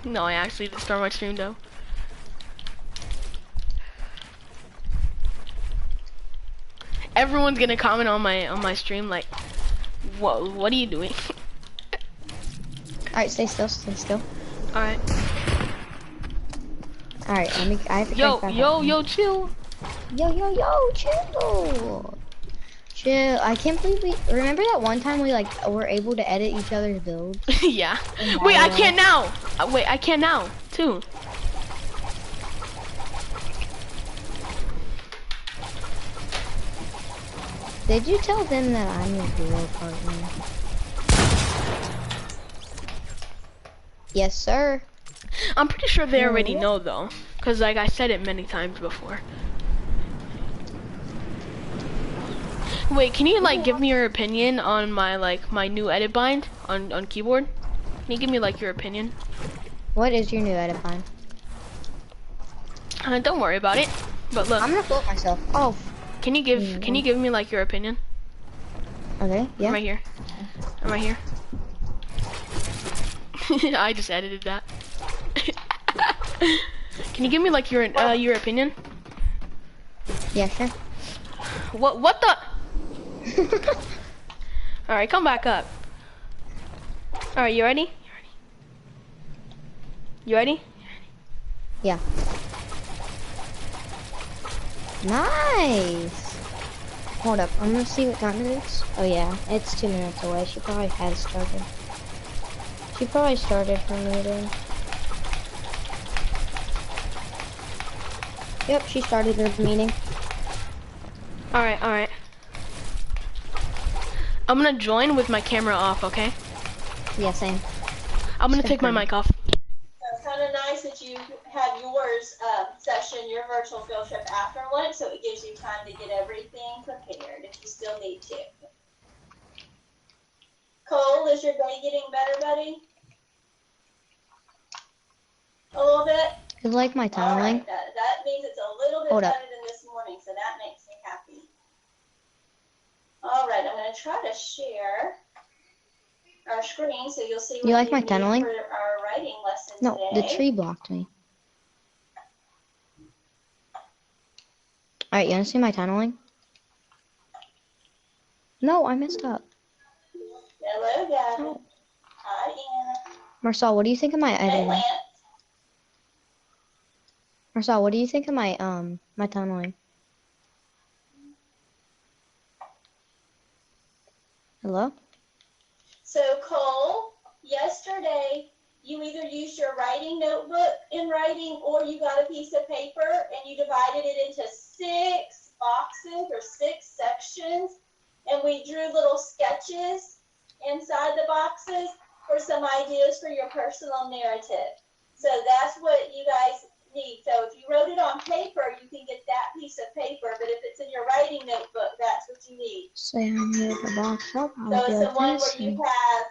No, I actually did start my stream though. Everyone's gonna comment on my stream like, what are you doing? Alright, stay still, stay still. Alright. Alright, I have to Yo, crank back yo, up. yo, chill. Yo, chill. Chill. I can't believe remember that one time we like were able to edit each other's builds? Yeah. Wait, I can't now. Wait, I can now too. Did you tell them that I'm your duo partner? Yes, sir. I'm pretty sure they already know though, cause like I said it many times before. Wait, can you like give me your opinion on my new edit bind on keyboard? Can you give me like your opinion? What is your new edit bind? Don't worry about it. But look, I'm gonna float myself. Oh. Can you give me like your opinion? Okay. Yeah. I'm right here. I'm right here. I just edited that. Can you give me like your opinion? Yeah, sure. What the? All right, come back up. All right, you ready? You ready? Yeah. Nice. Hold up, I'm gonna see what time it is. Oh yeah, it's 2 minutes away. She probably has started. She probably started her meeting. Yep, she started her meeting. All right. I'm gonna join with my camera off, okay? Yeah, same. I'm gonna take my mic off. It's kind of nice that you had yours session, your virtual field trip after lunch, so it gives you time to get everything prepared if you still need to. Cole, is your day getting better, buddy? A little bit? You like my tunneling? Right, that means it's a little bit better than this morning, so that makes me happy. All right, I'm going to try to share our screen so you'll see what you like my tunneling? for our writing lesson no, today. The tree blocked me. Alright, you want to see my tunneling? No, I messed up. Hello, Gavin. No. Hi, Anna. Marcel, what do you think of my editing? Hey, Lance. Marcel, what do you think of my my tunneling? Hello? So, Cole, yesterday you either used your writing notebook in writing or you got a piece of paper and you divided it into 6 boxes or 6 sections, and we drew little sketches inside the boxes for some ideas for your personal narrative. So that's what you guys need. So if you wrote it on paper, you can get that piece of paper, but if it's in your writing notebook, that's what you need. Say I need the box up. So it's the one where you have,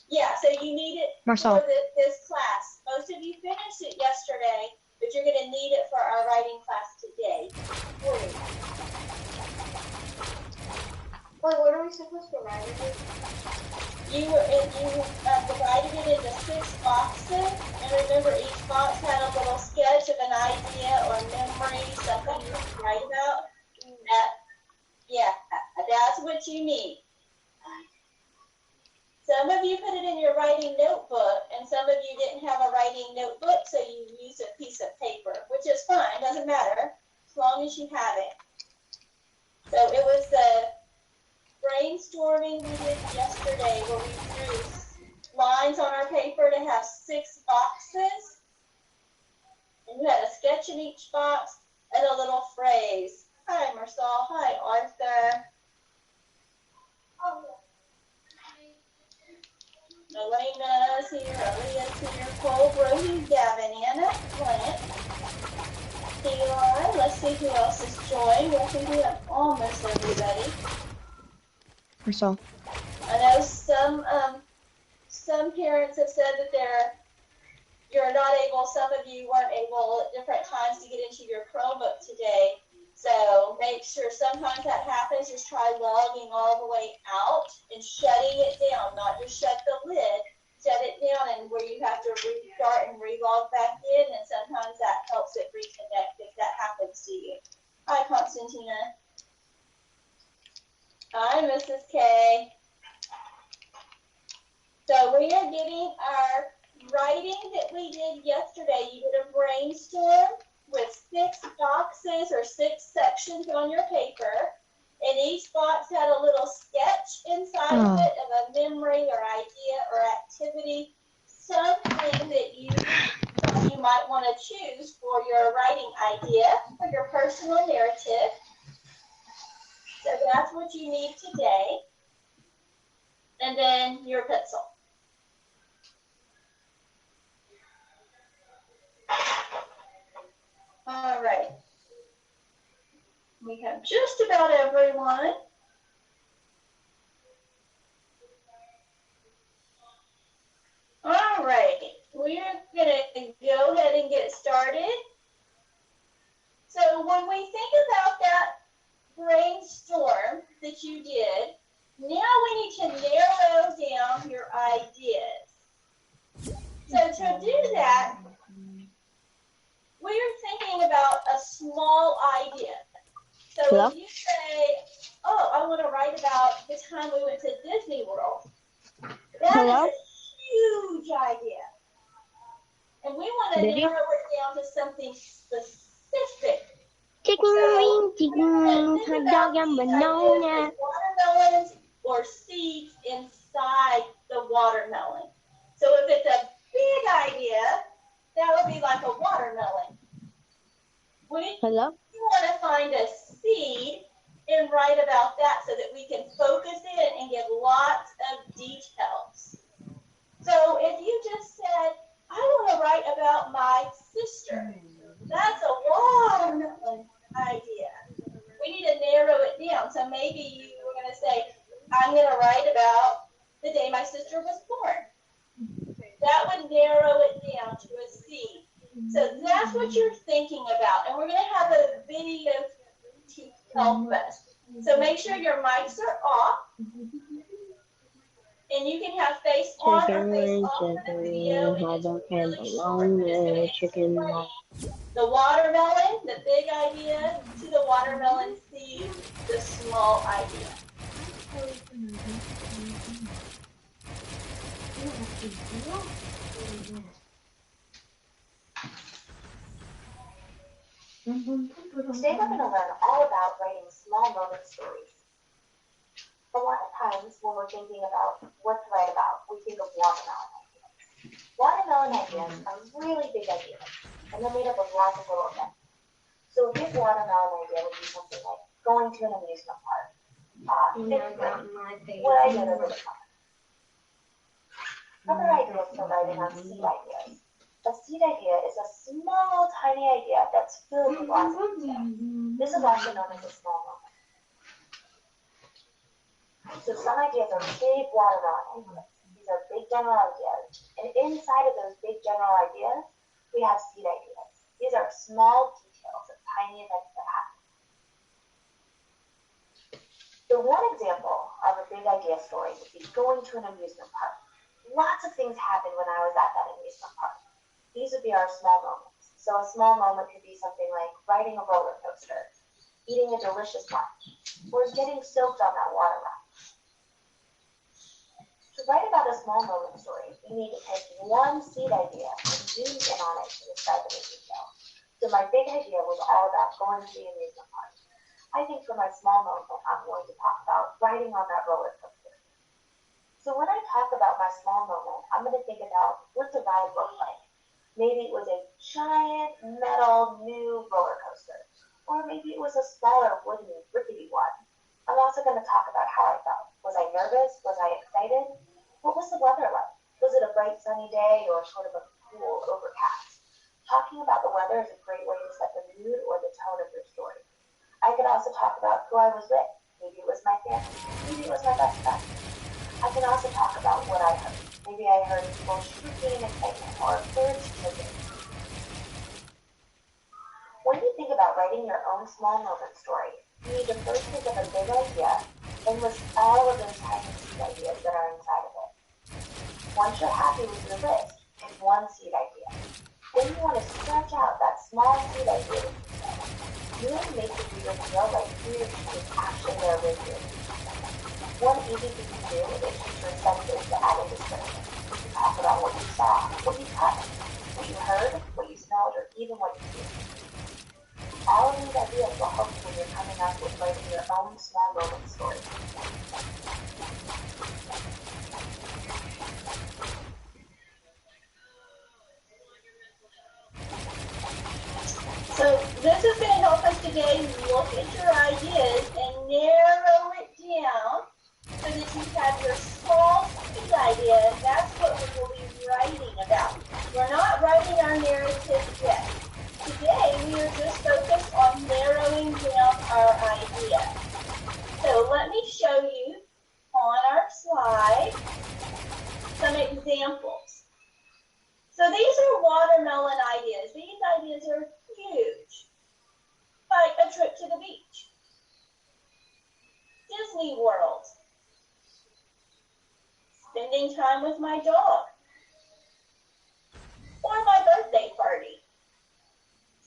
yeah, so you need it Marcel. for this class. Most of you finished it yesterday, but you're going to need it for our writing class today. Wait, what are we supposed to write it? You divided it into 6 boxes, and remember each box had a little sketch of an idea or memory, something you could write about. That's what you need. Some of you put it in your writing notebook, and some of you didn't have a writing notebook, so you used a piece of paper, which is fine, doesn't matter, as long as you have it. So it was the brainstorming we did yesterday where we drew lines on our paper to have 6 boxes, and you had a sketch in each box and a little phrase. Hi, Marcel. Hi, Arthur. Elena's here, Aaliyah's here, Cole, Brody, Gavin, Anna, Plant, Eli. Let's see who else has joined. I think we have almost everybody. Marcel. I know some parents have said that you're not able, some of you weren't able at different times to get into your Chromebook today. So make sure, sometimes that happens, just try logging all the way out and shutting it down, not just shut the lid, shut it down, and where you have to restart log back in, and sometimes that helps it reconnect if that happens to you. Hi, Constantina. Hi, Mrs. K. So we are getting our writing that we did yesterday. You did a brainstorm with 6 boxes or 6 sections on your paper. And each box had a little sketch inside of it of a memory or idea or activity, something that you might want to choose for your writing idea, for your personal narrative. So that's what you need today. And then your pencil. All right. We have just about everyone. All right. We're going to go ahead and get started. So when we think about that brainstorm that you did, now we need to narrow down your ideas. So to do that, we're thinking about a small idea. So if you say, oh, I want to write about the time we went to Disney World, that is a huge idea. And we want to narrow it down to something specific. Watermelons or seeds inside the watermelon. So if it's a big idea, that would be like a watermelon. We want to find a seed and write about that so that we can focus it and give lots of details. So if you just said, I want to write about my sister, that's a watermelon idea. We need to narrow it down. So maybe you were going to say, I'm going to write about the day my sister was born. That would narrow it down to a seed. So that's what you're thinking about. And we're going to have a video to help us. So make sure your mics are off. And you can have face on or face off for the video. And it's really short. We're just going to explain the watermelon, the big idea, to the watermelon seed, the small idea. Today we're going to learn all about writing small moment stories. A lot of times when we're thinking about what to write about, we think of watermelon ideas. Watermelon ideas are really big ideas, and they're made up of lots of little things. So a big watermelon idea would be something like going to an amusement park. What ideas are really fun? Other ideas for writing are seed ideas. A seed idea is a small, tiny idea that's filled with lots of detail. This is also known as a small moment. So some ideas are big watermelon ideas. These are big general ideas. And inside of those big general ideas, we have seed ideas. These are small details of tiny events that happen. So one example of a big idea story would be going to an amusement park. Lots of things happened when I was at that amusement park. These would be our small moments. So a small moment could be something like riding a roller coaster, eating a delicious lunch, or getting soaked on that water raft. To write about a small moment story, you need to pick one seed idea and zoom in on it to describe it in detail. So my big idea was all about going to the amusement park. I think for my small moment, I'm going to talk about riding on that roller coaster. So when I talk about my small moment, I'm going to think about what the ride looked like. Maybe it was a giant metal new roller coaster, or maybe it was a smaller wooden rickety one. I'm also going to talk about how I felt. Was I nervous? Was I excited? What was the weather like? Was it a bright sunny day or sort of a cool overcast? Talking about the weather is a great way to set the mood or the tone of your story. I could also talk about who I was with. Maybe it was my family. Maybe it was my best friend. I can also talk about what I heard. Maybe I heard people shrieking in excitement or birds chirping. When you think about writing your own small moment story, you need to first think of a big idea and list all of those tiny seed ideas that are inside of it. Once you're happy with your list, pick one seed idea. Then you want to stretch out that small seed idea. You want to make the reader feel like he or she is actually there with you. One easy thing to do is use your senses to add a description. You can talk about what you saw, what you touched, what you heard, what you smelled, or even what you tasted. All of these ideas will help you when you're coming up with writing your own small moment story. So this is going to help us today look at your ideas and narrow it down so that you have your small seed idea. That's what we will be writing about. We're not writing our narrative yet. Today we are just focused on narrowing down our idea. So let me show you on our slide some examples. So these are watermelon ideas. These ideas are huge. Like a trip to the beach, Disney World, spending time with my dog, or my birthday party.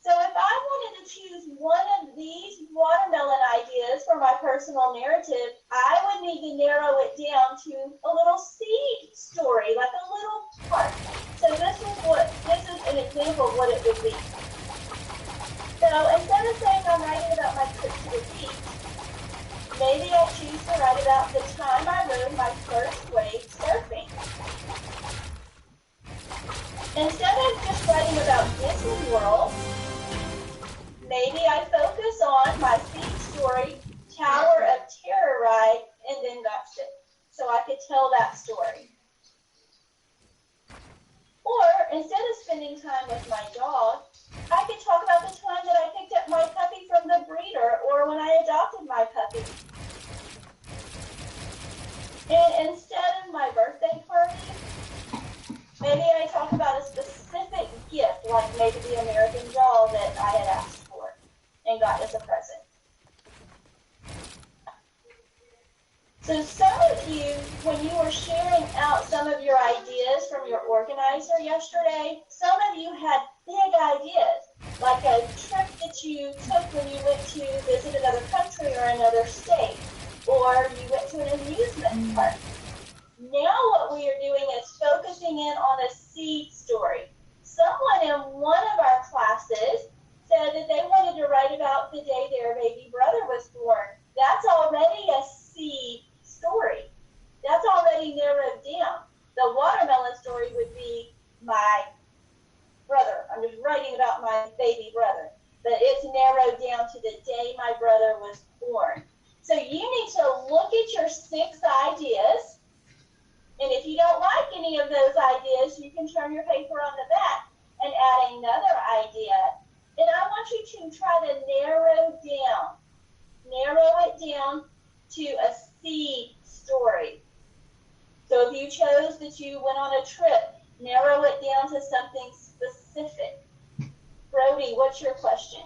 So if I wanted to choose one of these watermelon ideas for my personal narrative, I would need to narrow it down to a little seed story, like a little part. So this is an example of what it would be. So instead of saying I'm writing about my trip to the beach, maybe I choose to write about the time I rode my first wave surfing. Instead of just writing about Disney World, maybe I focus on my seed story, Tower of Terror ride, and then that's it. So I could tell that story. Or instead of spending time with my dog, I could talk about the time that I picked up my puppy from the breeder or when I adopted my puppy. And instead of my birthday party, maybe I talk about a specific gift, like maybe the American doll that I had asked for and got as a present. So some of you, when you were sharing out some of your ideas from your organizer yesterday, some of you had big ideas, like a trip that you took when you went to visit another country or another state, or you went to an amusement park. Now what we are doing is focusing in on a seed story. Someone in one of our classes said that they wanted to write about the day their baby brother was born. That's already a seed story. That's already narrowed down. The watermelon story would be my brother. I'm just writing about my baby brother. But it's narrowed down to the day my brother was born. So you need to look at your 6 ideas. And if you don't like any of those ideas, you can turn your paper on the back and add another idea. And I want you to try to narrow it down to a seed story. So if you chose that you went on a trip, narrow it down to something specific. Brody, what's your question?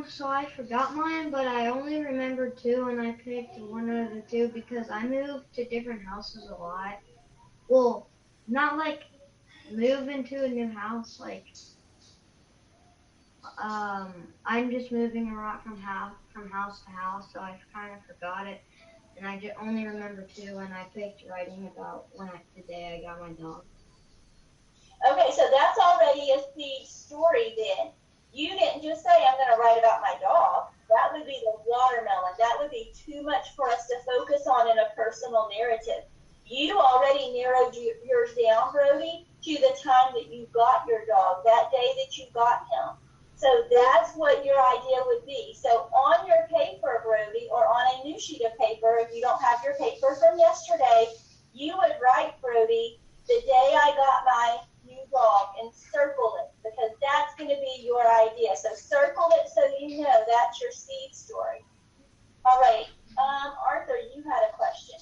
So I forgot mine, but I only remembered 2, and I picked one of the 2 because I moved to different houses a lot. Well, not like move into a new house, like, I'm just moving around from house to house, so I kind of forgot it, and I just only remember 2, and I picked writing about the day I got my dog. Okay, so that's already a seed story then. You didn't just say, I'm going to write about my dog. That would be the watermelon. That would be too much for us to focus on in a personal narrative. You already narrowed yours down, Brody, to the time that you got your dog, that day that you got him. So that's what your idea would be. So on your paper, Brody, or on a new sheet of paper, if you don't have your paper from yesterday, you would write, Brody, the day I got my new dog, and circle it, because that's going to be your idea. So circle it so you know that's your seed story. All right, Arthur, you had a question.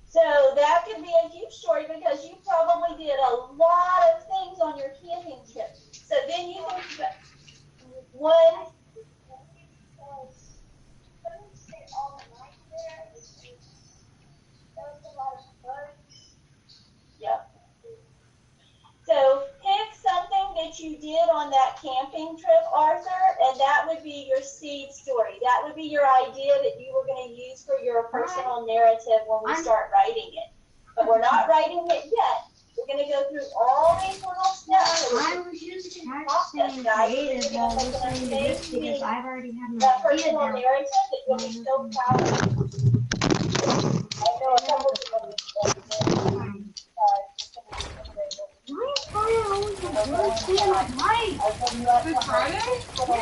So that could be a huge story because you probably you did on that camping trip, Arthur, and that would be your seed story. That would be your idea that you were going to use for your personal narrative when we start writing it. But we're not writing it yet. We're going to go through all these little steps. I was just practicing creative while listening to this because I've already had my that idea personal down. narrative that you'll be so proud of. I know a couple people Why is fire always the worst day of my life? This Friday? Sorry,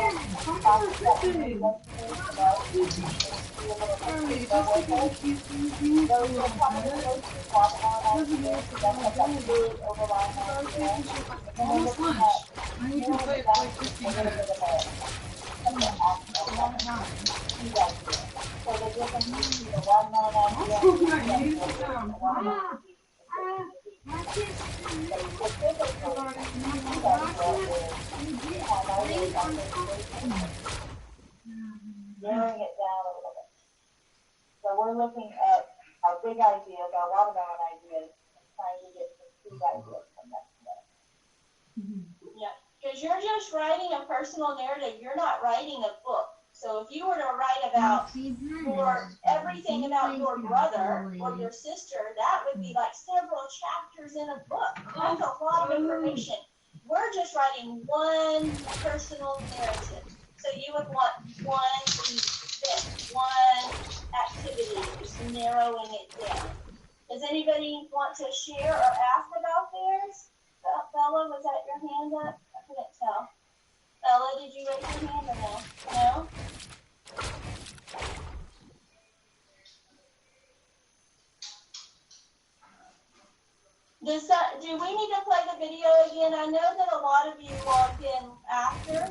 just because she's using almost lunch. And you can play it for like 15 minutes. A long time. Also, yeah, you need to sit down. My kids narrowing it down a little bit. So we're looking at our big ideas, our watermelon ideas, and trying to get some big ideas from that today. Yeah, because you're just writing a personal narrative. You're not writing a book. So if you were to write about everything about your brother or your sister, that would be like several chapters in a book. That's a lot of information. We're just writing one personal narrative. So you would want one event, one activity, just narrowing it down. Does anybody want to share or ask about theirs? Bella, was that your hand up? I couldn't tell. Bella, did you raise your hand or no? No? Do we need to play the video again? I know that a lot of you logged in after.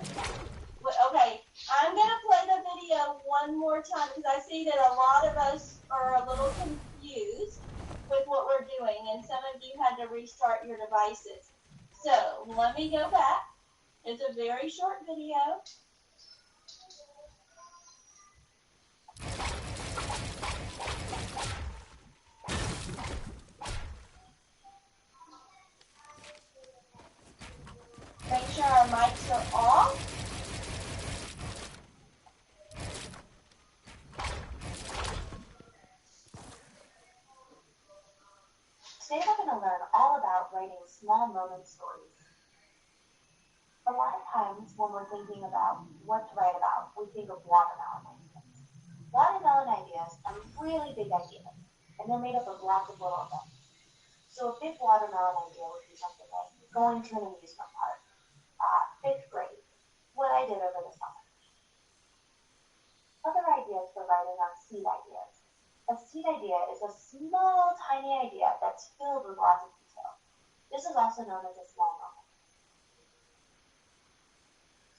Okay, I'm going to play the video one more time because I see that a lot of us are a little confused with what we're doing, and some of you had to restart your devices. So let me go back. It's a very short video. Make sure our mics are off. Today we're going to learn all about writing small moment stories. A lot of times when we're thinking about what to write about, we think of watermelon ideas. Watermelon ideas are really big ideas, and they're made up of lots of little things. So a big watermelon idea would be something like going to an amusement park, 5th grade, what I did over the summer. Other ideas for writing are seed ideas. A seed idea is a small, tiny idea that's filled with lots of detail. This is also known as a small moment.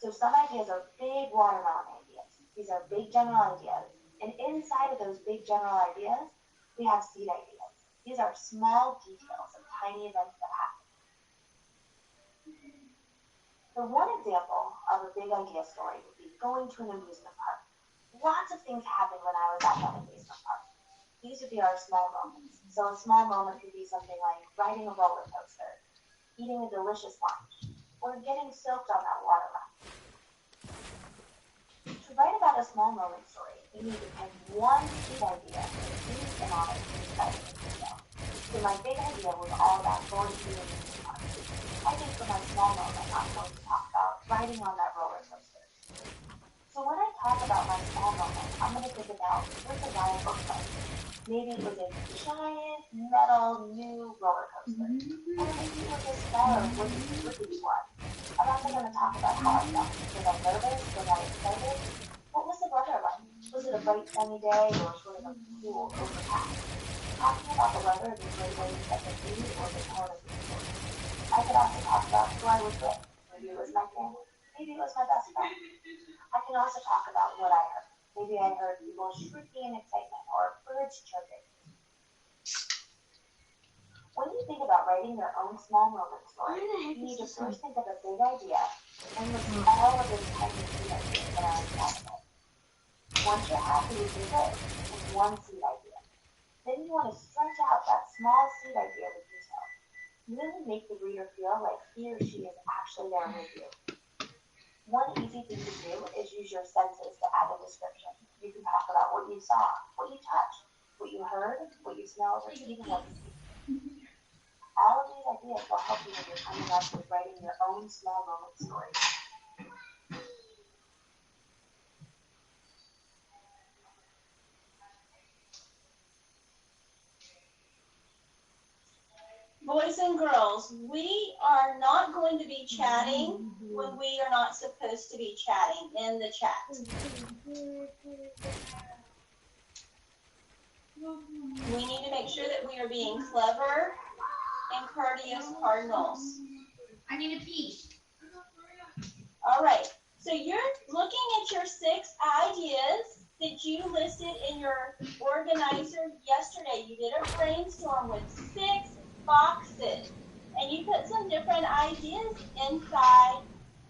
So some ideas are big watermelon ideas. These are big general ideas. And inside of those big general ideas, we have seed ideas. These are small details of tiny events that happen. The one example of a big idea story would be going to an amusement park. Lots of things happened when I was at that amusement park. These would be our small moments. So a small moment could be something like riding a roller coaster, eating a delicious lunch, or getting soaked on that water ride. To write about a small moment story, you need to pick one seed idea and use it on it inside of the detail. So my big idea was all about going to the amusement park. I think for my small moment, I'm going to talk about riding on that roller coaster. So when I talk about my small moment, I'm going to think about what the ride looks like. Maybe it was a giant metal new roller coaster. Or maybe it was a smaller wooden one. I'm also going to talk about how I felt. Was I nervous? Was I excited? What was the weather like? Was it a bright sunny day or sort of a cool overcast? Talking about the weather is a great way to set the mood or the tone of the story. I could also talk about who I was with. Maybe it was my family. Maybe it was my best friend. I can also talk about what I heard. Maybe I heard people shrieking in excitement or birds chirping. When you think about writing your own small moment story, you need to first think of a big idea and list all of those tiny seed ideas that are inside of it. Once you're happy with your list of one seed idea, then you want to stretch out that small seed idea with detail. really make the reader feel like he or she is actually there with you. One easy thing to do is use your senses to add a description. You can talk about what you saw, what you touched, what you heard, what you smelled, or even what you see. All of these ideas will help you when you're coming up with writing your own small moment story. Boys and girls, we are not going to be chatting when we are not supposed to be chatting in the chat. We need to make sure that we are being clever and courteous cardinals. I need a piece. All right, so you're looking at your 6 ideas that you listed in your organizer yesterday. You did a brainstorm with 6 boxes, and you put some different ideas inside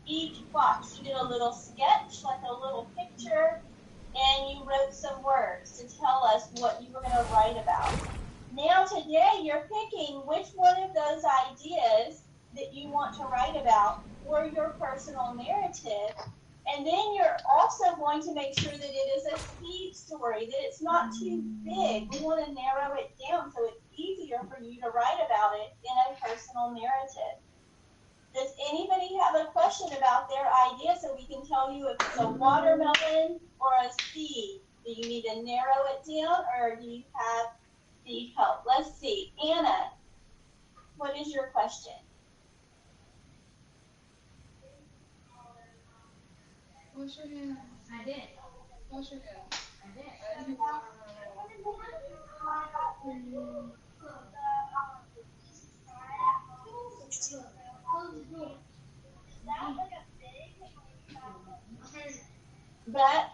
each box. You did a little sketch, like a little picture, and you wrote some words to tell us what you were going to write about. Now today you're picking which one of those ideas that you want to write about for your personal narrative. And then you're also going to make sure that it is a seed story, that it's not too big. We want to narrow it down so it's easier for you to write about it in a personal narrative. Does anybody have a question about their idea so we can tell you if it's a watermelon or a seed? Do you need to narrow it down or do you need help? Let's see. Anna, what is your question? Wash your hands. I did. Wash your hands. I did. I didn't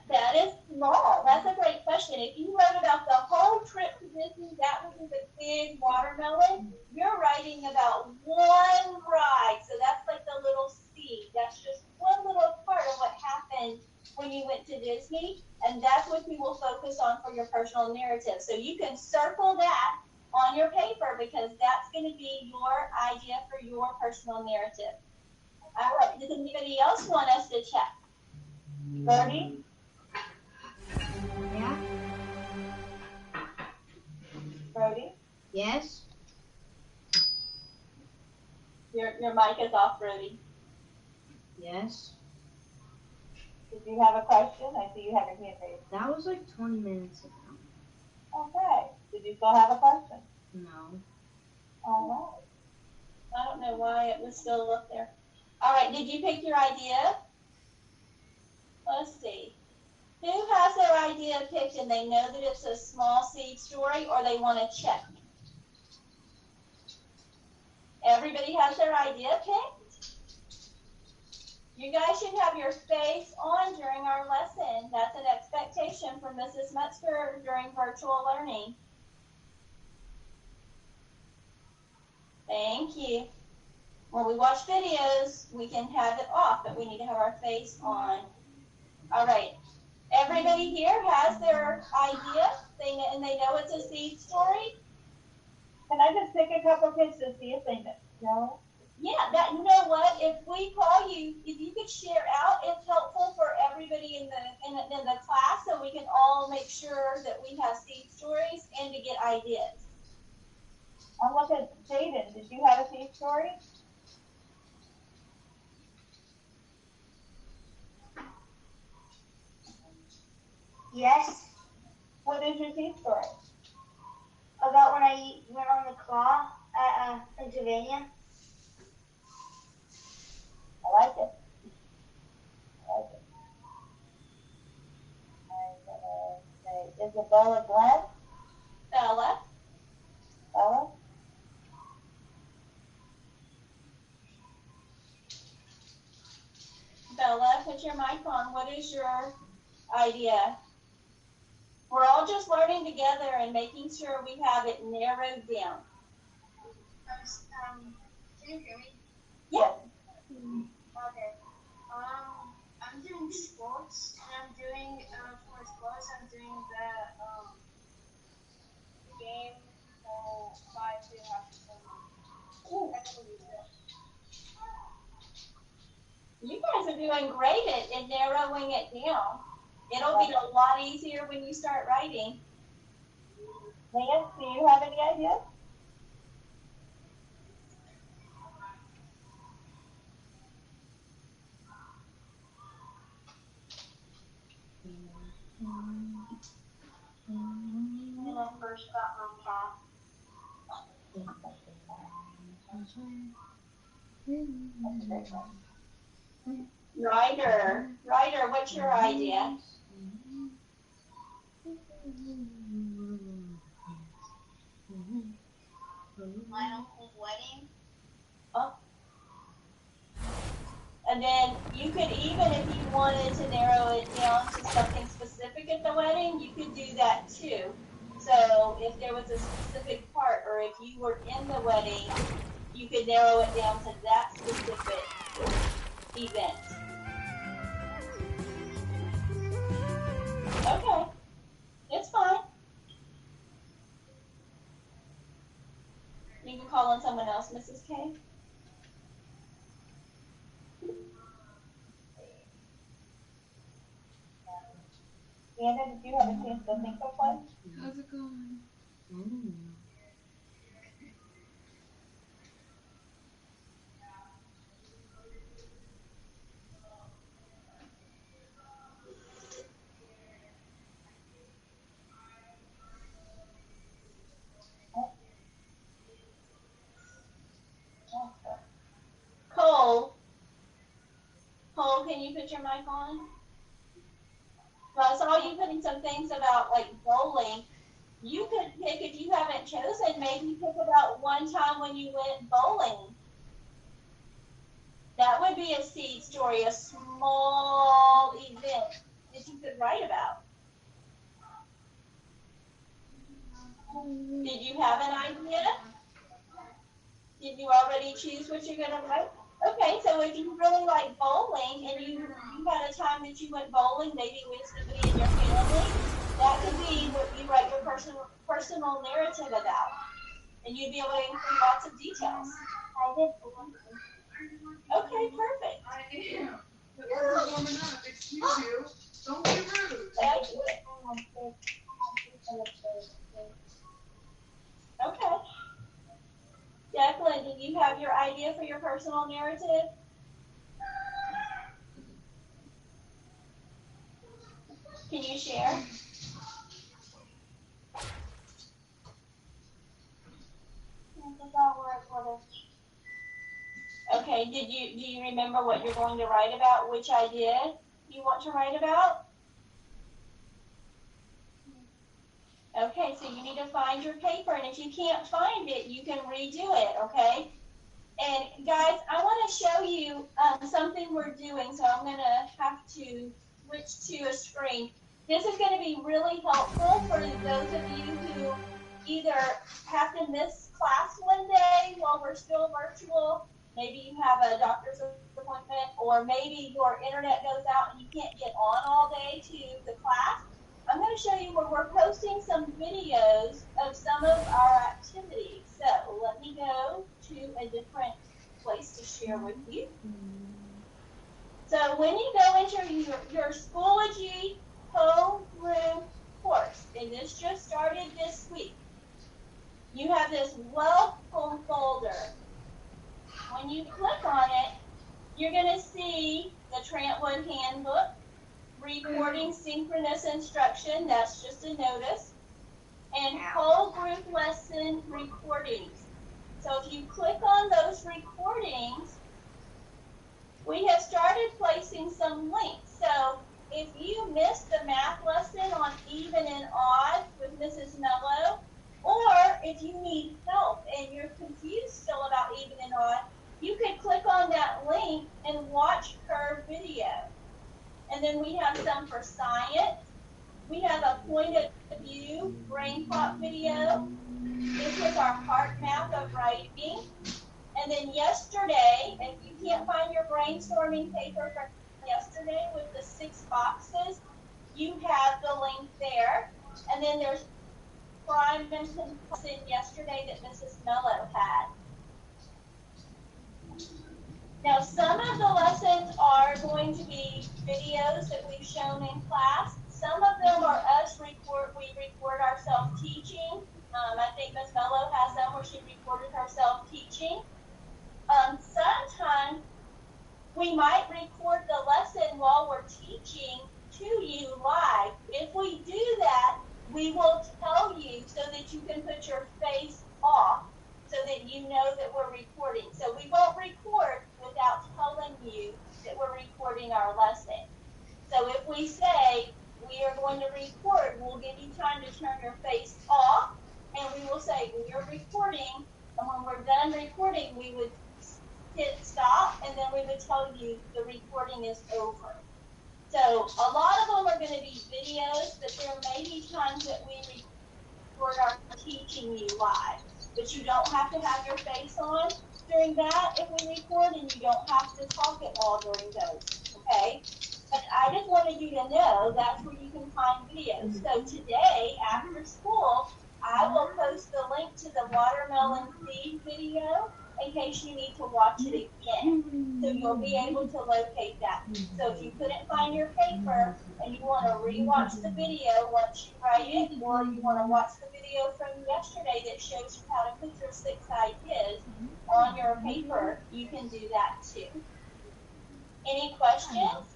That is small. That's a great question. If you wrote about the whole trip to Disney, that would be the big watermelon. You're writing about one ride, so that's like the little seed. That's just one little part of what happened when you went to Disney, and that's what you will focus on for your personal narrative. So you can circle that on your paper because that's going to be your idea for your personal narrative. All right. Does anybody else want us to check? Birdie? Yeah? Brody? Yes? Your mic is off, Brody. Yes? Did you have a question? I see you have your hand raised. That was like 20 minutes ago. Okay. Did you still have a question? No. All right. I don't know why it was still up there. All right. Did you pick your idea? Let's see. Who has their idea picked and they know that it's a small seed story or they want to check? Everybody has their idea picked? You guys should have your face on during our lesson. That's an expectation from Mrs. Metzger during virtual learning. Thank you. When we watch videos, we can have it off, but we need to have our face on. All right. Everybody here has their idea, and they know it's a seed story? Can I just pick a couple kids to see if they know? Yeah, you know what? If we call you, if you could share out, it's helpful for everybody in the class, so we can all make sure that we have seed stories and to get ideas. I'm looking at Jaden. Did you have a seed story? Yes? What is your seed story? About when I went on the claw at Pennsylvania. I like it. I like it. I'm gonna say Isabella Glenn. Bella? Bella? Bella, put your mic on. What is your idea? We're all just learning together and making sure we have it narrowed down. Can you hear me? Yeah. Okay. I'm doing sports, and I'm doing for sports. I'm doing the game for 5 to half. You guys are doing great at narrowing it down. It'll be a lot easier when you start writing. Lance, do you have any ideas? When I first got my cat. Ryder, what's your idea? My uncle's wedding. And then you could even, if you wanted to narrow it down to something specific at the wedding, you could do that too. So if there was a specific part, or if you were in the wedding, you could narrow it down to that specific event. Okay, it's fine. You can call on someone else, Mrs. K. Anna, did you have a chance to think of one? How's it going? Cole, can you put your mic on? Well, I saw you putting some things about like bowling. You could pick, if you haven't chosen, maybe pick about one time when you went bowling. That would be a seed story, a small event that you could write about. Did you have an idea? Did you already choose what you're going to write? Okay, so if you really like bowling and you had a time that you went bowling, maybe with somebody in your family, that could be what you write your personal narrative about. And you'd be able to include lots of details. I did. Okay, perfect. I am. The earth is warming up. Excuse you. Don't be rude. Okay. Jacqueline, do you have your idea for your personal narrative? Can you share? Okay, do you remember what you're going to write about? Which idea you want to write about? Okay, so you need to find your paper, and if you can't find it, you can redo it, okay? And guys, I want to show you something we're doing, so I'm going to have to switch to a screen. This is going to be really helpful for those of you who either have to miss class one day while we're still virtual, maybe you have a doctor's appointment, or maybe your internet goes out and you can't get on all day to the class. I'm going to show you where we're posting some videos of some of our activities. So let me go to a different place to share with you. So when you go into your Schoology homeroom course, and this just started this week, you have this welcome folder. When you click on it, you're going to see the Trantwood Handbook, Recording Synchronous Instruction, that's just a notice, and whole group lesson recordings. So if you click on those recordings, we have started placing some links. So if you missed the math lesson on even and odd with Mrs. Mello, or if you need help and you're confused still about even and odd, you could click on that link and watch her video. And then we have some for science. We have a point of view brain pop video. This is our heart map of writing. And then yesterday, if you can't find your brainstorming paper from yesterday with the 6 boxes, you have the link there. And then there's prime and comparison yesterday that Mrs. Mello had. Now, some of the lessons are going to be videos that we've shown in class. Some of them are we record ourselves teaching. I think Ms. Mello has some where she recorded herself teaching. Sometimes we might record the lesson while we're teaching to you live. If we do that, we will tell you so that you can put your face off so that you know that we're recording. So we won't record without telling you that we're recording our lesson. So if we say we are going to record, we'll give you time to turn your face off, and we will say we are recording, and when we're done recording, we would hit stop, and then we would tell you the recording is over. So a lot of them are going to be videos, but there may be times that we record our teaching you live. But you don't have to have your face on during that if we record, and you don't have to talk at all during those, okay? But I just wanted you to know that's where you can find videos. So today, after school, I will post the link to the watermelon seed video in case you need to watch it again. So you'll be able to locate that. So if you couldn't find your paper and you want to rewatch the video once you write it, or you want to watch the video from yesterday that shows you how to put your 6 ideas on your paper, you can do that too. Any questions?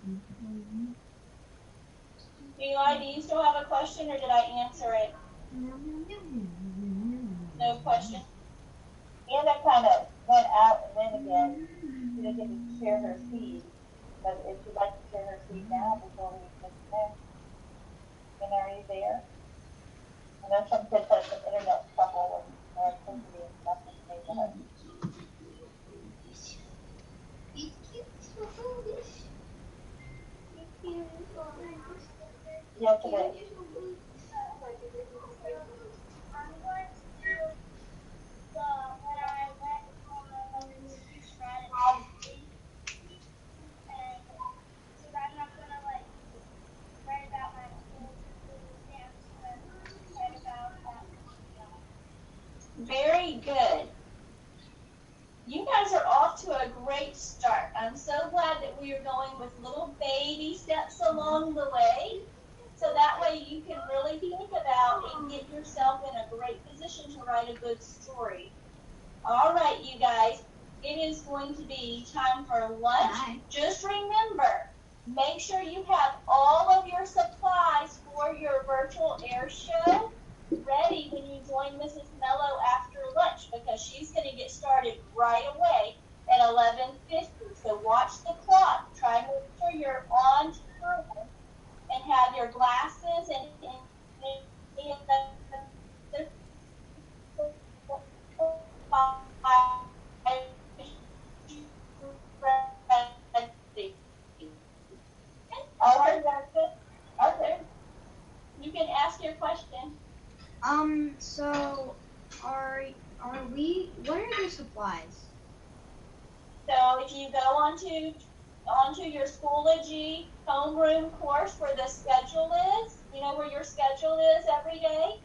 Eli, do you still have a question, or did I answer it? No question? Anna kind of went out and then again. She didn't get to share her feed. But if you'd like to share her feed now before we disconnect, then are you there? I know some kids have some internet trouble and electricity and stuff and things like that. Yesterday. Very good. You guys are off to a great start. I'm so glad that we are going with little baby steps along the way. So that way you can really think about and get yourself in a great position to write a good story. All right, you guys, it is going to be time for lunch. Bye. Just remember, make sure you have all of your supplies for your virtual air show ready when you join Mrs. Mello after lunch, because she's going to get started right away at 11:50. So watch the clock. Try to make sure you're on time and have your glasses and Okay. You can ask your question. So are we, what are the supplies? So if you go onto your Schoology homeroom course where the schedule is, you know where your schedule is every day?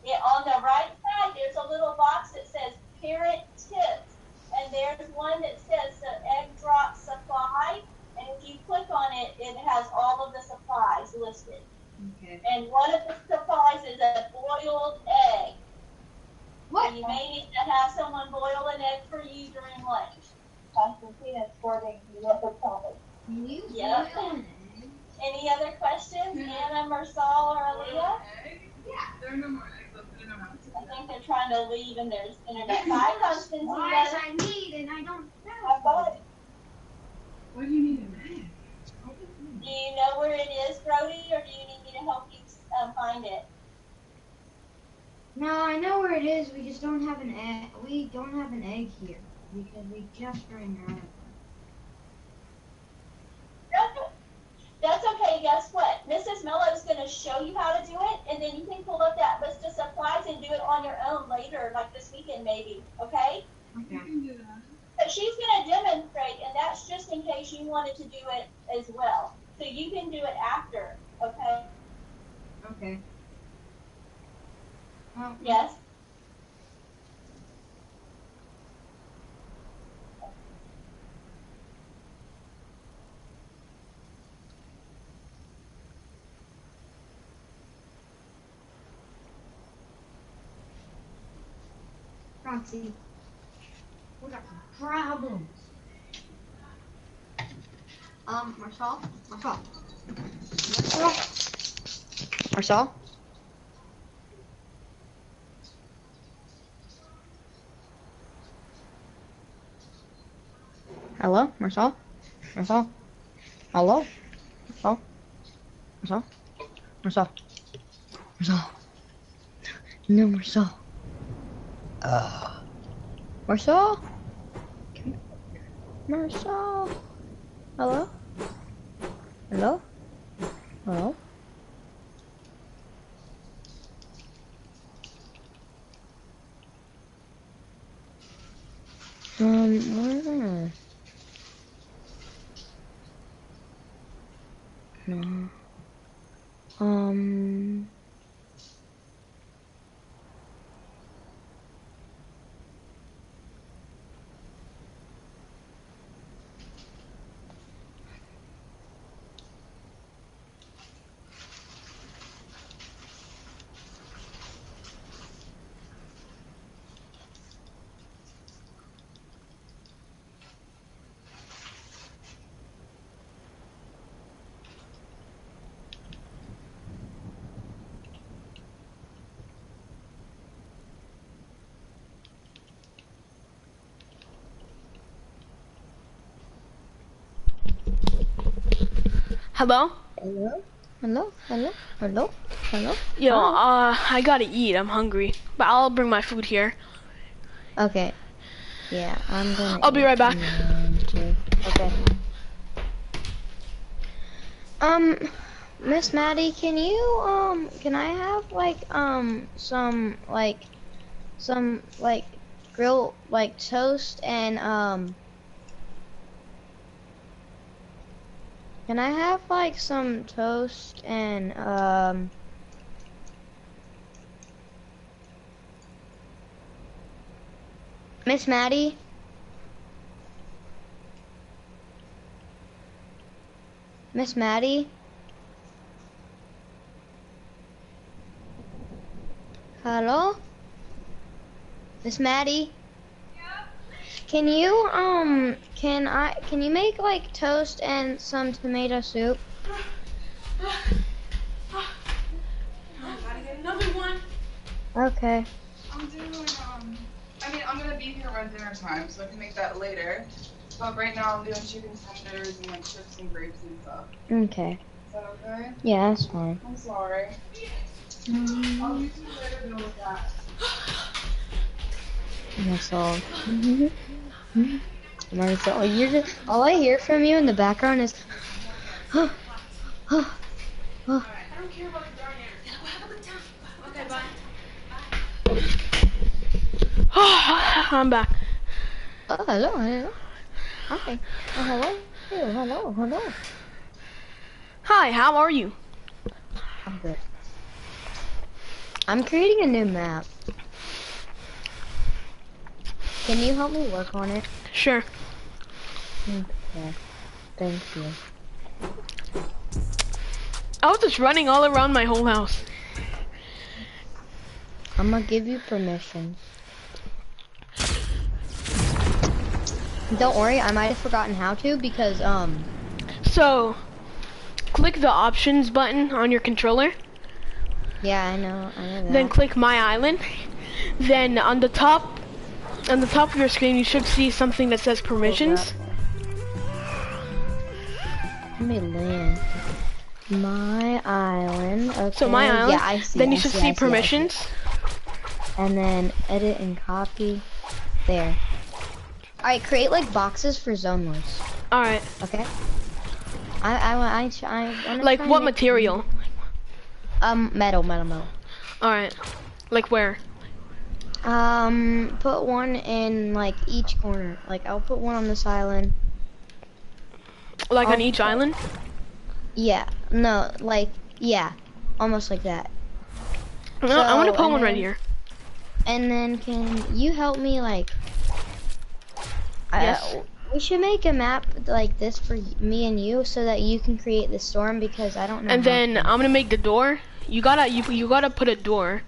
Yeah, on the right side, there's a little box that says Parent Tips. And there's one that says the Egg Drop Supply. And if you click on it, it has all of the supplies listed. Okay. And one of the supplies is a boiled egg. What? And you may need to have someone boil an egg for you during lunch. Constantina's sporting the other topic. Can you Yep. boil an egg? Any other questions, Anna, Marsal, or Aaliyah? Yeah. There are no more eggs left in our house. I think they're trying to leave and there's internet. Bye, Why Constantina. I need and I don't I thought know. Why do you need an egg? Do you know where it is, Brody, or do you need me to help you find it? No, I know where it is. We just don't have an egg. We don't have an egg here because we just ran out of them. That's okay. Guess what? Mrs. Mello is going to show you how to do it, and then you can pull up that list of supplies and do it on your own later, like this weekend maybe, okay? You Okay. can do that. But she's going to demonstrate, and that's just in case you wanted to do it as well. So you can do it after, okay? Okay. Well, Yes? Chauncey. We got some problems. Marcel? Marcel? Marcel? Hello? Marcel? Marcel? Hello? Marcel? Marcel? Marcel? Marcel? No, Marcel. Marcel? Marcel? Hello? Hello? Hello? Where? No. Hello? Hello? Hello? Hello? Hello? Hello? Yo, I gotta eat. I'm hungry. But I'll bring my food here. Okay. Yeah, I'm gonna. I'll be right back. Okay. Miss Maddie, can you can I have like some grilled like toast and can I have like some toast and Miss Maddie? Miss Maddie? Hello? Miss Maddie? Can you can you make like toast and some tomato soup? I gotta get another one. Okay. I'm doing, I mean, I'm gonna be here around dinner time, so I can make that later. But right now I'm doing chicken tenders and like chips and grapes and stuff. Okay. Is that okay? Yeah, that's fine. I'm sorry. I'll use you later though with that. That's all. Marcel, you're just, all I hear from you in the background is I don't care about the darn air. Have a good time. Okay, bye. I'm back. oh hello, hello. Hi. Oh hello. Hello, hello. Hi, how are you? I'm good. I'm creating a new map. Can you help me work on it? Sure. Okay. Thank you. I was just running all around my whole house. I'm gonna give you permission. Don't worry, I might have forgotten how to because So, click the options button on your controller. yeah, I know that. Then click my island. Then on the top of your screen, you should see something that says permissions. Let me land. My island. Okay. So my island. Yeah, I see. Then you should see permissions. And then edit and copy. There. Alright, create like boxes for zone wars. Alright. Okay. I wanna Like try what and- material? Metal. Alright. Like where? Put one in like each corner. Like I'll put one on this island. Like on I'll each put- island? Yeah. No, like yeah. Almost like that. No, I want to So, put and one right then- here. And then can you help me like Yes. we should make a map like this for me and you so that you can create the storm because I don't know. And how then to. I'm gonna make the door. You gotta put a door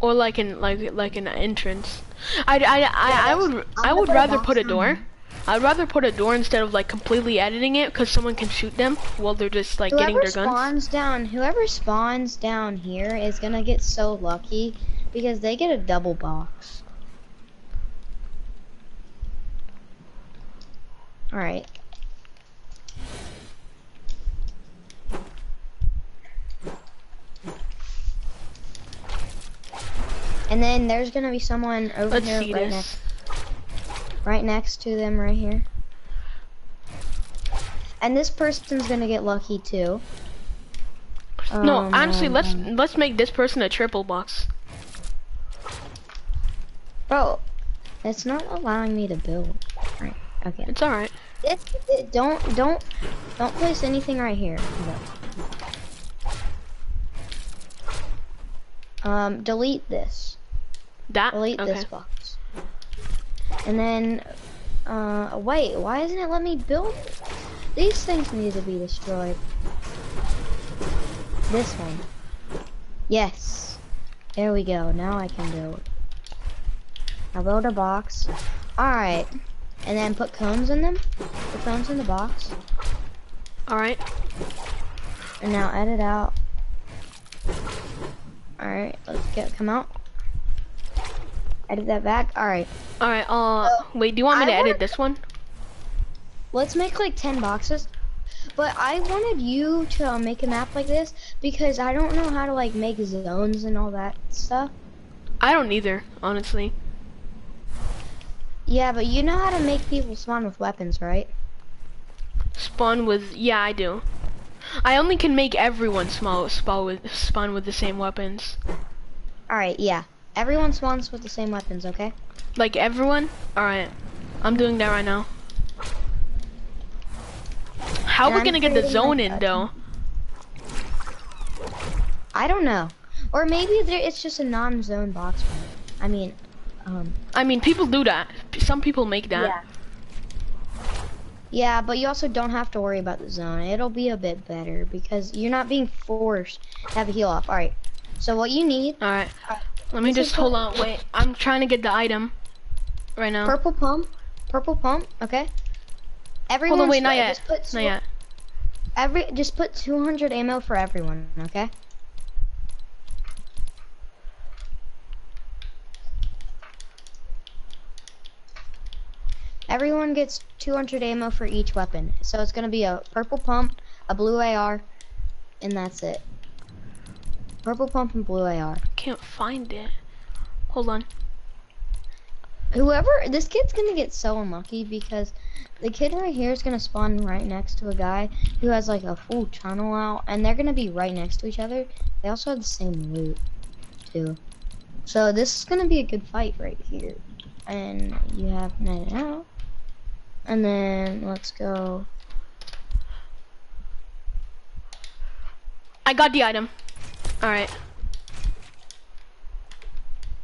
Or like an entrance. I would put a rather box put a on door. here. I'd rather put a door instead of like completely editing it, because someone can shoot them while they're just like getting their guns. Whoever spawns down here is gonna get so lucky because they get a double box. All right. And then there's gonna be someone over Let's here see this. right next to them right here. And this person's gonna get lucky too. No, honestly, let's make this person a triple box. Bro, it's not allowing me to build. Right. Okay. It's alright. Don't place anything right here. No. Delete this. Delete okay. this box. And then, wait, why isn't it letting me build? These things need to be destroyed. This one. Yes. There we go. Now I can build. I'll build a box. Alright. And then put cones in them. Put cones in the box. Alright. And now edit out. Alright, let's come out. Edit that back. Alright. Alright, wait, do you want me to edit this one? Let's make like 10 boxes. But I wanted you to make a map like this because I don't know how to like make zones and all that stuff. I don't either, honestly. Yeah, but you know how to make people spawn with weapons, right? Spawn with, yeah, I do. I only can make everyone spawn with the same weapons. Alright, yeah. Everyone spawns with the same weapons, okay? Like everyone? Alright. I'm doing that right now. How are we gonna get the zone in though? I don't know. Or maybe it's just a non-zone box. I mean, people do that. Some people make that. Yeah. Yeah, but you also don't have to worry about the zone. It'll be a bit better because you're not being forced to have a heal off. Alright, so what you need... Alright, let me just, hold on, wait. I'm trying to get the item right now. Purple pump, okay? Hold on, wait, not yet, not yet. Just put 200 ammo for everyone, okay? Everyone gets 200 ammo for each weapon. So it's gonna be a purple pump, a blue AR, and that's it. Purple pump and blue AR. Can't find it. Hold on. This kid's gonna get so unlucky because the kid right here is gonna spawn right next to a guy who has like a full tunnel out, and they're gonna be right next to each other. They also have the same loot, too. So this is gonna be a good fight right here. And you have Night Out. And then let's go. I got the item. Alright.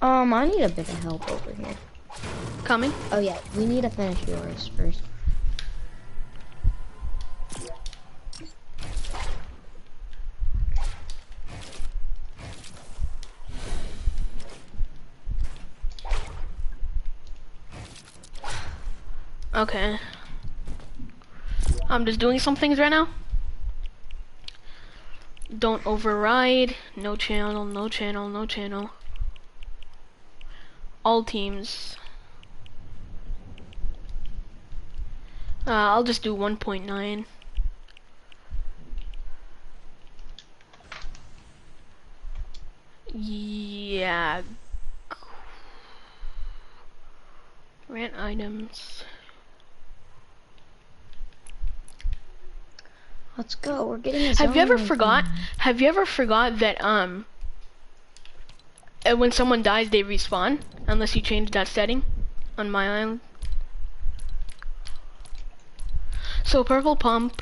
I need a bit of help over here. Coming? Oh yeah, we need to finish yours first. Okay. I'm just doing some things right now. Don't override. No channel, no channel, no channel. All teams. I'll just do 1.9. Yeah. Rant items. Let's go. We're getting a Have you ever zone forgot? thing. Have you ever forgot that when someone dies they respawn unless you change that setting on my island? So purple pump.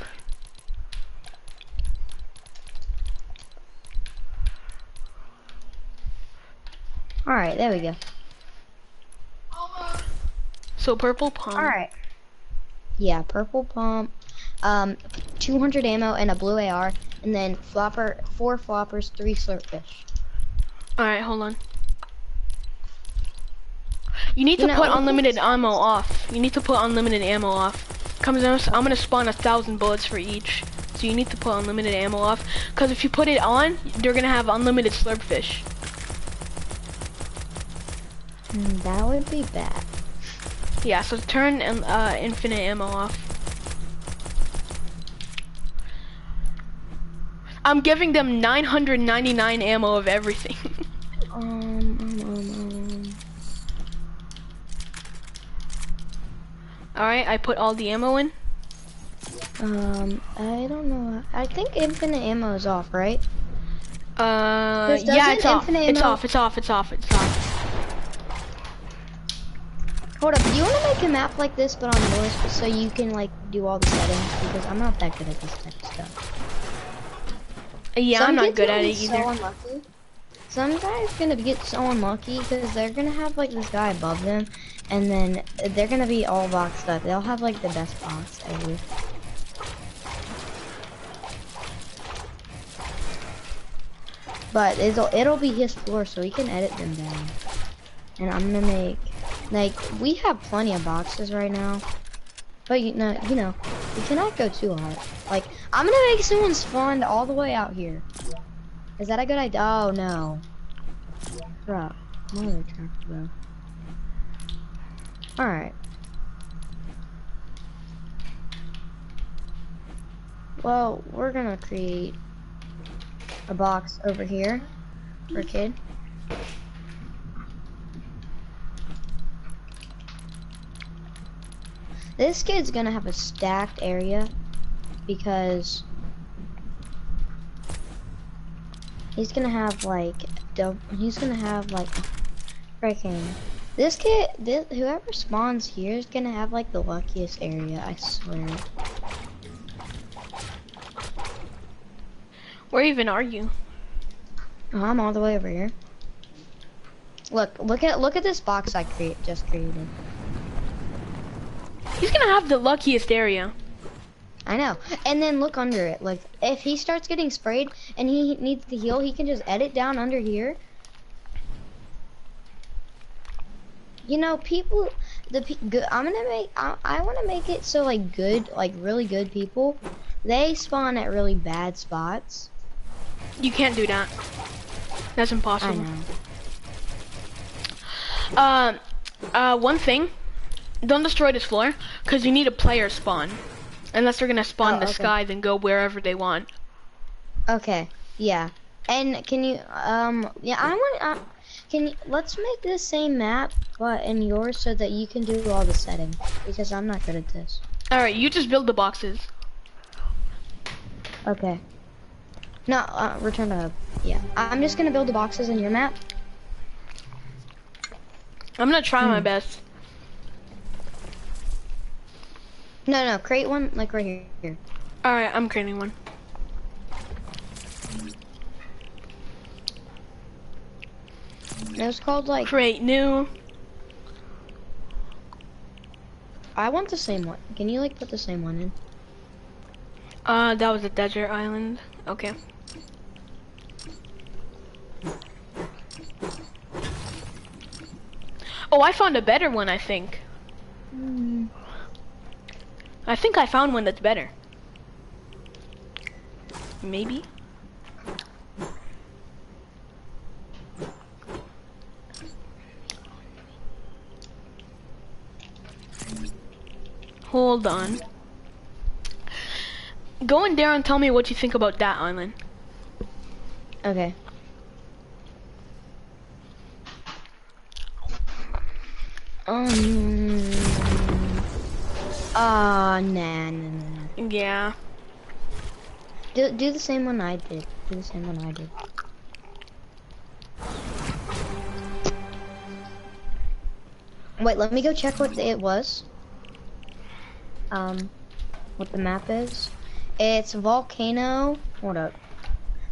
All right, there we go. So purple pump. All right. Yeah, purple pump. 200 ammo and a blue AR, and then 4 floppers, 3 slurpfish. All right, hold on. You need to You know, put unlimited ammo off. You need to put unlimited ammo off. I'm gonna spawn 1,000 bullets for each. So you need to put unlimited ammo off. Cause if you put it on, they're gonna have unlimited slurp fish. That would be bad. Yeah, so turn infinite ammo off. I'm giving them 999 ammo of everything. Alright, I put all the ammo in. I don't know. I think infinite ammo is off, right? Yeah, it's off. It's off. It's off. It's off. It's off. Hold up, do you want to make a map like this but on yours so you can like do all the settings? Because I'm not that good at this type of stuff. Yeah, I'm not good at it either. So unlucky. Some guy's gonna get so unlucky because they're gonna have like this guy above them, and then they're gonna be all boxed up. They'll have like the best box ever. But it'll be his floor, so he can edit them down. And I'm gonna make, like, we have plenty of boxes right now, but you know, we cannot go too hard. Like, I'm gonna make someone spawn all the way out here. Is that a good idea? Oh no, bro, mother trucker, bro. All right. Well, we're gonna create a box over here for a kid. This kid's gonna have a stacked area because he's gonna have like freaking whoever spawns here is gonna have like the luckiest area, I swear. Where even are you? Oh, I'm all the way over here. Look at this box I just created. He's gonna have the luckiest area. I know. And then look under it. Like, if he starts getting sprayed and he needs to heal, he can just edit down under here. You know, people, I want to make it so like good, like really good people, they spawn at really bad spots. You can't do that. That's impossible. I know. One thing. Don't destroy this floor, because you need a player spawn. Unless they're gonna spawn in the sky, then go wherever they want. Okay, yeah. And can you, let's make this same map, but in yours so that you can do all the settings, because I'm not good at this. Alright, you just build the boxes. Okay. No, return to hub. Yeah. I'm just gonna build the boxes in your map. I'm gonna try my best. No, create one like right here. Alright, I'm creating one. It was called like create new. I want the same one. Can you like put the same one in? That was a desert island. Okay. Oh, I found a better one, I think. I think I found one that's better. Maybe. Hold on. Go in there and tell me what you think about that island. Okay. Nah. Yeah. Do the same one I did. Do the same one I did. Wait, let me go check what it was. What the map is. It's Volcano. Hold up.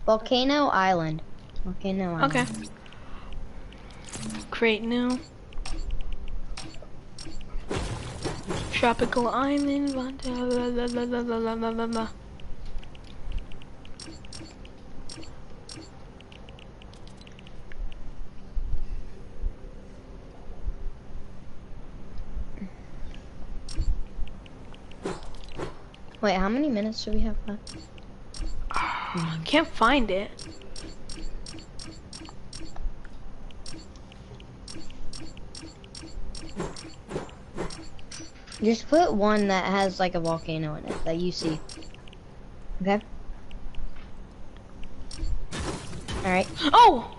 Volcano Island. Volcano Island. Okay. Create new. Tropical island. Wait, how many minutes do we have left? Can't find it. Just put one that has like a volcano in it that you see. Okay. Alright. Oh!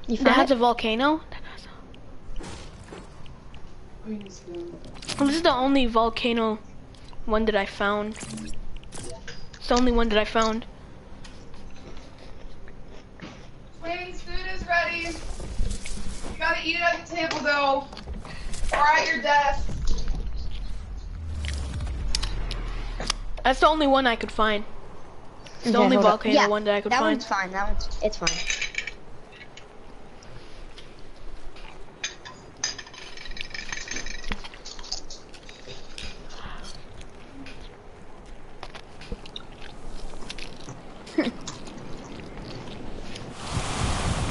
You That found has it? a volcano? This is the only volcano one that I found. It's the only one that I found. Twins, food is ready. You gotta eat it at the table though, or at your desk. That's the only one I could find. It's the Okay, only hold up. volcano Yeah, one that I could that find. one's fine. That one's it's fine.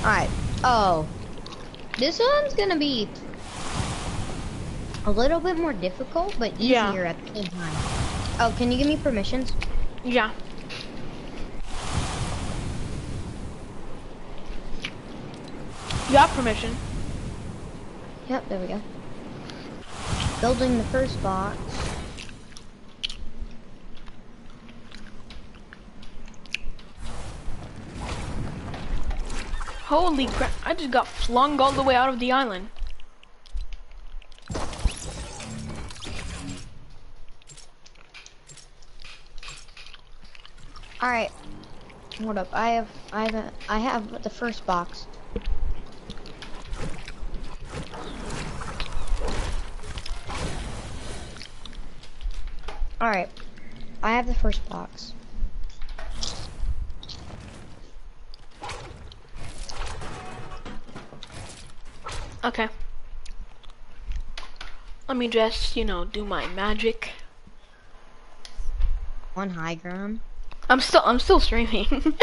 Alright. Oh. This one's gonna be a little bit more difficult, but Yeah. easier at the same time. Oh, can you give me permissions? Yeah. You have permission. Yep, there we go. Building the first box. Holy crap, I just got flung all the way out of the island. Alright. Hold up. I have the first box. Alright. I have the first box. Okay. Let me just, you know, do my magic. On high ground. I'm still streaming.